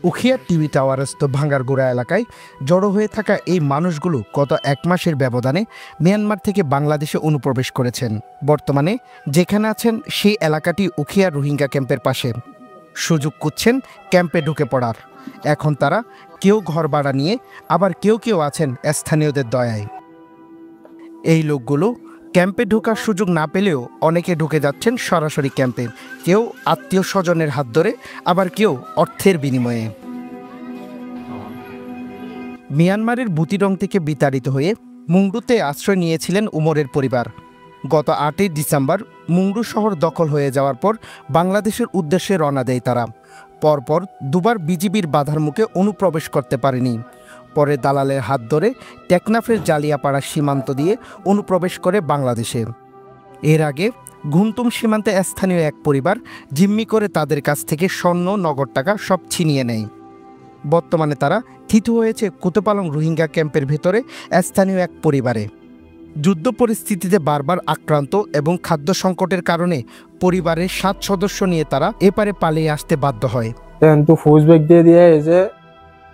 Ukhia TV টাওয়ারস্থ ভাঙ্গারগোড়া এলাকায় জড়ো হয়ে থাকা এই মানুষগুলো গত 1 মাসের ব্যবধানে মিয়ানমার থেকে বাংলাদেশে অনুপ্রবেশ করেছেন। বর্তমানে যেখানে আছেন সেই এলাকাটি উখিয়া রোহিঙ্গা ক্যাম্পের পাশে। সুযোগ খুঁজছেন ক্যাম্পে ঢুকে পড়ার। এখন তারা কেউ ঘর ভাড়া নিয়ে, আবার কেউ কেউ আছেন স্থানীয়দের দয়ায়। এই লোকগুলো ক্যাম্পে ঢোকার সুযোগ না পেলেও অনেকে ঢুকে যাচ্ছেন সরাসরি ক্যাম্পে, কেউ আত্মীয় স্বজনের হাত ধরে, আবার কেউ অর্থের বিনিময়ে। মিয়ানমারের বুতিরং থেকে বিতাড়িত হয়ে মুংডুতে আশ্রয় নিয়েছিলেন উমরের পরিবার। গত 8ই ডিসেম্বর মুংডু শহর দখল হয়ে যাওয়ার পর বাংলাদেশের উদ্দেশ্যে রওনা দেয় তারা। পরপর দুবার বিজিবির বাধার মুখে অনুপ্রবেশ করতে পারেনি। পরে দালালের হাত ধরে টেকনাফের জালিয়াপাড়া সীমান্ত দিয়ে অনুপ্রবেশ করে বাংলাদেশে। এর আগে ঘুমতুম সীমান্তে স্থানীয় এক পরিবার জিম্মি করে তাদের কাছ থেকে স্বর্ণ, নগদ টাকা সব ছিনিয়ে নেয়। বর্তমানে তারা থিতু হয়েছে কুতুপালং রোহিঙ্গা ক্যাম্পের ভেতরে স্থানীয় এক পরিবারে। যুদ্ধ পরিস্থিতিতে বারবার আক্রান্ত এবং খাদ্য সংকটের কারণে পরিবারের 7 সদস্য নিয়ে তারা এপারে পালিয়ে আসতে বাধ্য হয়। তো ফৌজ ব্যাগ দিয়ে দিয়ে যে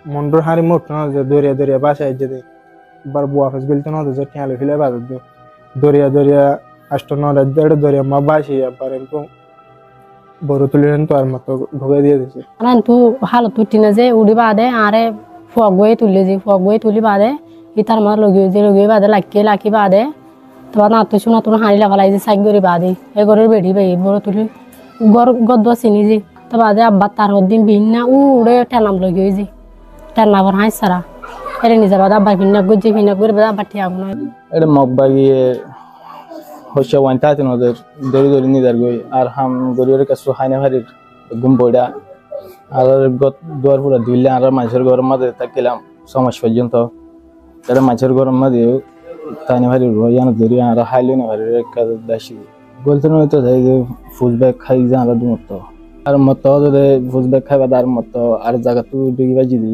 মন্ডর হারি মোট না যে দরিয়া দরিয়া বাসায় যে বার বুয়া ফেস বিলতে না যে ঠেলে ফেলে বাদ দরিয়া দরিয়া আষ্ট নটা দেড় দরিয়া মা বাসি পারেন তো বড় তুলিলেন তো আর মতো ঢুকে দিয়ে দিছে তো হালত তুটিনা যে উড়ি বাদে আরে ফগ বয়ে তুললে যে ফগ বয়ে তুলি বাদে ইতার মার লগিয়ে বাদে লাকি বাদে তোমার না তো শোনা তোমার হাঁড়ি লাগালাই যে সাইক গড়ি বাদে এ গরের বেড়ি বাই বড় তুলি গদ চিনি যে তো বাদে আব্বা তার দিন ভিন্না উড়ে টেনাম লগিয়ে যে টেনাবার হাই সারা এর নিজে বাদে আব্বা ভিন্না গজ্জি ভিন্না করে বাদে আব্বা ঠিক আগুন এটা মগ বাগিয়ে হচ্ছে ওয়ান তাতে নদের দড়ি দড়ি নিদার গই আর হাম গরিবের কাছে হাইনা ভারির গুম বইডা আর দুয়ার পুরা দুইলে আর মানুষের ঘরের মাঝে থাকিলাম 6 মাস পর্যন্ত এটা মানুষের ঘরের মাঝে তাইনা ভারির রয়ান দড়ি আর হাইলেন ভারির কাজ দাসি বলতে নয় তো যে ফুল ব্যাগ খাই যা আর দুমত আর মত যদি ফুল ব্যাগ খাইবা আর মত আর জায়গা তুই ডুগিবা জিদি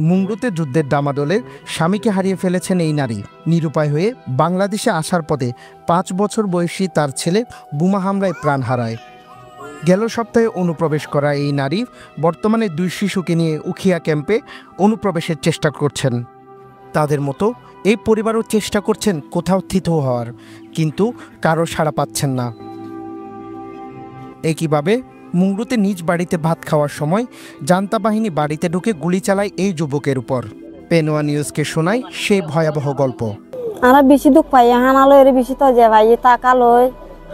মুংডুতে যুদ্ধের ডামাডোলে স্বামীকে হারিয়ে ফেলেছেন এই নারী। নিরুপায় হয়ে বাংলাদেশে আসার পথে 5 বছর বয়সী তার ছেলে বোমা হামলায় প্রাণ হারায়। গেল সপ্তাহে অনুপ্রবেশ করা এই নারী বর্তমানে 2 শিশুকে নিয়ে উখিয়া ক্যাম্পে অনুপ্রবেশের চেষ্টা করছেন। তাদের মতো এই পরিবারও চেষ্টা করছেন কোথাও থিত হওয়ার, কিন্তু কারো সাড়া পাচ্ছেন না। একইভাবে মুংডুতে নিজ বাড়িতে ভাত খাওয়ার সময় জান্তা বাহিনী বাড়িতে ঢুকে গুলি চালায় এই যুবকের উপর। পেনোয়া নিউজকে শোনায় সেই ভয়াবহ গল্প। আমরা বেশি দুঃখ পাই, হানালো এর বেশি তো যে ভাই টাকা লই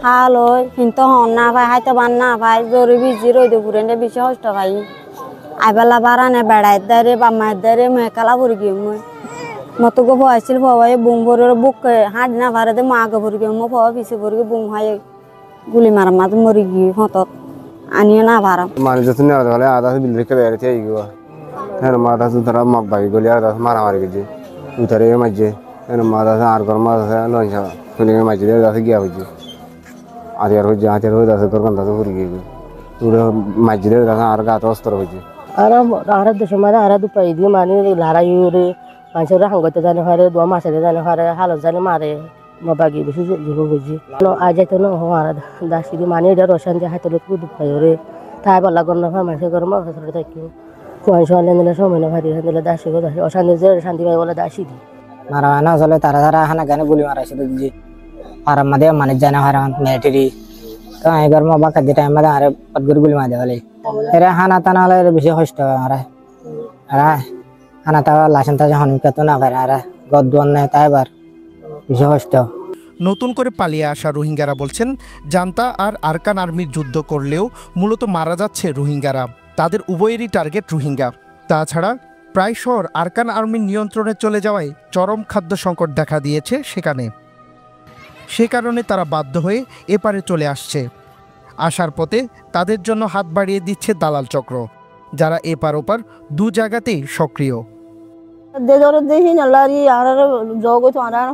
হা লই কিন্তু হন না ভাই হাইতে বান না ভাই জোরে বিজি রইতে ঘুরে বেশি কষ্ট ভাই আইবেলা বারানে বেড়াই দাঁড়ে বা মায়ের দাঁড়ে মেকালা ভরি গিয়ে মই মতো গো ভয়াছিল ভয় বুম ভরে বুক হাঁট না ভারে দে মা আগে ভরি গিয়ে মো ভয় পিছিয়ে ভরি গিয়ে বুম হয় গুলি মারা মাঝে মরি গিয়ে হতত আনিয়ে না ভাড়া মানুষ যত নেওয়া হলে আধা বিল রেখে বেড়াতে আইগো হ্যাঁ মাথা ধরা মাপ বাগি গলি আর মারামারি গেছে উঠারে মাঝে হ্যাঁ মাথা আর ঘর মাথা লঞ্চা শুনে মাঝে দাসে গিয়া হয়েছে হাতিয়ার হয়ে দাসে তোর কান্তা ঘুরে গিয়ে মাঝে দাসে আর গাছ অস্ত্র হয়েছে আর দেশের মাঝে আর দুপাই দিয়ে মানে লড়াই রে মানুষের হাঙ্গতে জানে হারে দোয়া মাছের জানে হারে হালত জানে মারে বাগি বেশি জুলুম হয়েছে আজ যাইতো না আর দাসি মানে এটা রসান দিয়ে হাতে দুপাই রে তাই বলা গর না মানুষের ঘর মাছ থাকি কুয়াই সোয়ালে নিলে সময় না ভারি দিলে দাসি গো দাসি অশান্তি শান্তি পাই বলে দাসি দি মারা না চলে তারা তারা হানা গানে গুলি মারাইছিল যে আর আমাদের মানে জানা হারা মিলিটারি তো এগার মা বাকা দিটা আমাদের আরে পদগুর গুলি মারে বলে এরা হানা টানা হলে বেশি কষ্ট আরে আরে হানা তা লাশন তা যখন কত না পারে আরে গদ্দন নাই তাইবার বেশি কষ্ট। নতুন করে পালিয়ে আসা রোহিঙ্গারা বলছেন জান্তা আর আরকান আর্মির যুদ্ধ করলেও মূলত মারা যাচ্ছে রোহিঙ্গারা। তাদের উভয়েরই টার্গেট রোহিঙ্গা। তাছাড়া প্রায় শহর আরকান আর্মির নিয়ন্ত্রণে চলে যাওয়ায় চরম খাদ্য সংকট দেখা দিয়েছে সেখানে। সে কারণে তারা বাধ্য হয়ে এপারে চলে আসছে। আসার পথে তাদের জন্য হাত বাড়িয়ে দিচ্ছে দালাল চক্র, যারা এপার ওপার 2 জায়গাতেই সক্রিয়। দেখি নারি আর যোগ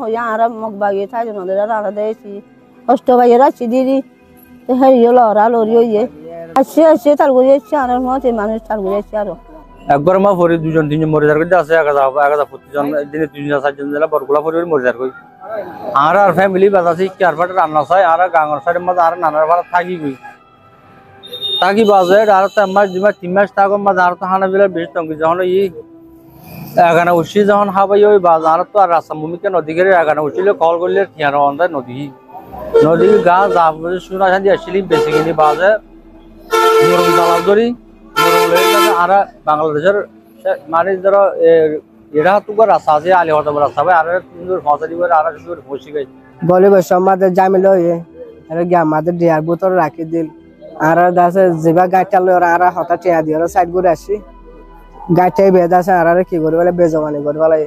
হইয়া আর মগ বাগিয়ে থাকে নদের আর দেখছি কষ্ট বাইরা দিদি হেরি লড়া লড়ি হইয়ে আসছে তার ঘুরে এসছে আর মতে মানুষ তার ঘুরে এসছে আরো একবার মা ফরি 2জন 3জন মরে যার আছে 1000 প্রতিজন দিনে 3জন 4জন দিলা বরগুলা ফরি মরে যার কই আর ফ্যামিলি বাজাছি কি আর ফাটা রান্না হয় আর গাঙ্গর সাইডের মধ্যে আর নানার ভাড়া থাকি কই তাকি বাজে আর তো আমার জিমা 3 মাস থাকো মা আর তো হানা বিলা বেশ তঙ্গি যখন এখানে উঠছি যখন হাবাই ওই বাজার তো আর রাস্তা ভূমিকা নদী গেলে এখানে উঠলে কল করলে ঠিয়ার অন্ধায় নদী গা যা শুনা শান্তি আসছিলি বেশি কিনি বাজে মুরং জ্বালা ধরি আর বাংলাদেশের মানে ধরো এরা তো রাস্তা আছে আলি হতে রাস্তা ভাই আর ফসা দিব আর সুন্দর বসে গেছে বলে বসে আমাদের জামিল হয়ে আমাদের ডিয়ার বোতল রাখি দিল আর দাসে যেবা গাড়িটা লই আর হঠাৎ টিয়া দিয়ে সাইড করে আসি গাড়িটাই বেদ আছে আর কি করে বলে বেজমানি করে বলে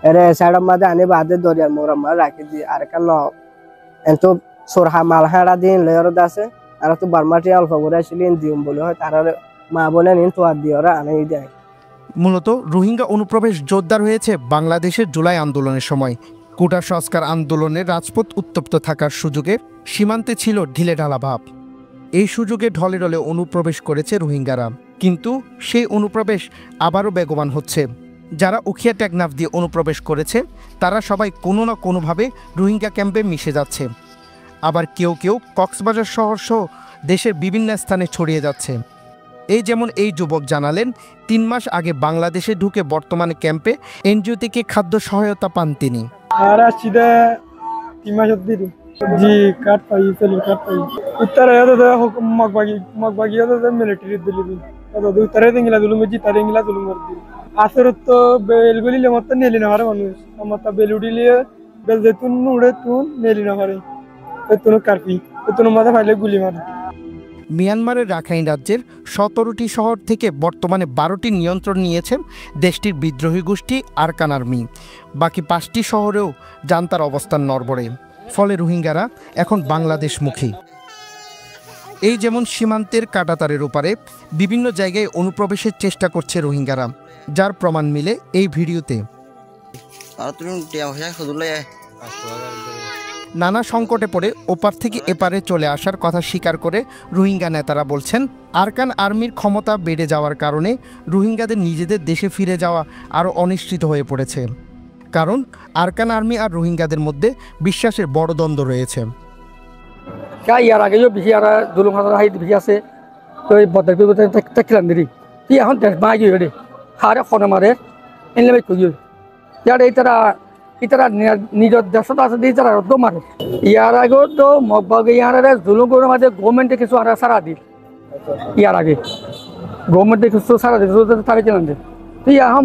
এর সাইড মাঝে আনি বাদে দরিয়ার মোরা মার রাখি দি আর কেন এতো সোরহা মাল হাড়া দিন লয়র দাসে আর তো বারমাটি অল্প করে আসিলেন দিম বলে হয় তার মা বলে নিন তো আর দিয়ে ওরা আনে দেয়। মূলত রোহিঙ্গা অনুপ্রবেশ জোরদার হয়েছে বাংলাদেশের জুলাই আন্দোলনের সময়। কোটা সংস্কার আন্দোলনে রাজপথ উত্তপ্ত থাকার সুযোগে সীমান্তে ছিল ঢিলেঢালা ভাব। এই সুযোগে ঢলে ঢলে অনুপ্রবেশ করেছে রোহিঙ্গারা, কিন্তু সেই অনুপ্রবেশ আবারও বেগবান হচ্ছে। যারা উখিয়া টেকনাফ দিয়ে অনুপ্রবেশ করেছে তারা সবাই কোনো না কোনোভাবে রোহিঙ্গা ক্যাম্পে মিশে যাচ্ছে। আবার কেউ কেউ কক্সবাজার শহর সহ দেশের বিভিন্ন স্থানে ছড়িয়ে যাচ্ছে। এই যেমন এই যুবক জানালেন 3 মাস আগে বাংলাদেশে ঢুকে বর্তমানে ক্যাম্পে এনজিও থেকে খাদ্য সহায়তা পান তিনি। আর সিধা 3 মাস দিদি জি কাট পাই চলি কাট পাই উত্তর আয়া মগবাগি মিলিটারি দিলি দাদা উত্তরে দিঙ্গিলা দুলুম জি তারে ইংলা দুলুম দিল আসর তো বেলগুলি মত নেলি না হারে মানুষ আমার তা বেলুডিলে বেল যেতুন উড়ে তুন নেলি না হারে এতুন কারপি এতুন মাথা ফাইলে গুলি মারে। মিয়ানমারের রাখাইন রাজ্যের 17টি শহর থেকে বর্তমানে 12টি নিয়ন্ত্রণ নিয়েছে দেশটির বিদ্রোহী গোষ্ঠী আরকান আর্মি। বাকি 5টি শহরেও জান্তার অবস্থান নড়বড়ে, ফলে রোহিঙ্গারা এখন বাংলাদেশমুখী। এই যেমন সীমান্তের কাঁটাতারের ওপারে বিভিন্ন জায়গায় অনুপ্রবেশের চেষ্টা করছে রোহিঙ্গারা, যার প্রমাণ মিলে এই ভিডিওতে। নানা সংকটে পড়ে ওপার থেকে এপারে চলে আসার কথা স্বীকার করে রোহিঙ্গা নেতারা বলছেন, আরকান আর্মির ক্ষমতা বেড়ে যাওয়ার কারণে রোহিঙ্গাদের নিজেদের দেশে ফিরে যাওয়া আরও অনিশ্চিত হয়ে পড়েছে। কারণ আরকান আর্মি আর রোহিঙ্গাদের মধ্যে বিশ্বাসের বড় দ্বন্দ্ব রয়েছে। ইয়ার আগেও বেশি আর দুলুম হাই বেশি আছে তো এই বদার থাকলাম দেরি তুই এখন দেশ মাই গিয়ে রে হারে খনে মারে এনলে কই ইয়ার ইতারা নিজের দেশত আছে দিয়ে তারা রদ্দ মারে। ইয়ার আগেও তো মগবাগে ইয়ার জুলুম করে মাঝে গভর্নমেন্টে কিছু আর সারা দিল, ইয়ার আগে গভর্নমেন্টে কিছু সারা দিল তারা জানান দে তুই এখন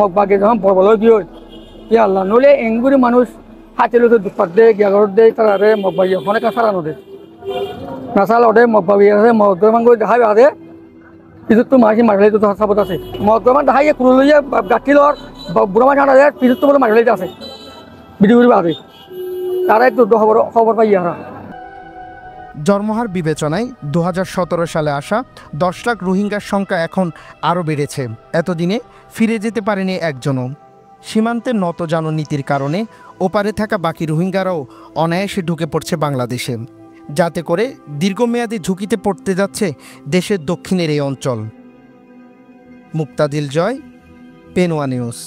মগবাগে যখন বড় গিয়ে ইয়া আল্লাহ নলে এঙ্গুরি মানুষ হাতে লোক দুপাত দে গিয়াগর দে তারা মগবাগি অনেক সারানো দে না সাল ওদের মগবাগি আছে মগমান করে দেখাবে আদে পিছত তো মাঝে মারলে তো সাবত আছে মগমান দেখাই কোনো লইয়া গাঠিলর বুড়া মাছ আনা যায় পিছত তো বলে মারলে আছে ভিডিও করে আদে তারা একটু খবর পাই ইয়ারা। জন্মহার বিবেচনায় 2017 সালে আসা 10 লাখ রোহিঙ্গার সংখ্যা এখন আরও বেড়েছে। এতদিনে ফিরে যেতে পারেনি একজনও। সীমান্তের নতজানু নীতির কারণে ওপারে থাকা বাকি রোহিঙ্গারাও অনায়াসে ঢুকে পড়ছে বাংলাদেশে, যাতে করে দীর্ঘমেয়াদী ঝুঁকিতে পড়তে যাচ্ছে দেশের দক্ষিণের এই অঞ্চল। মুক্তাদিল জয়, পেনোয়া নিউজ।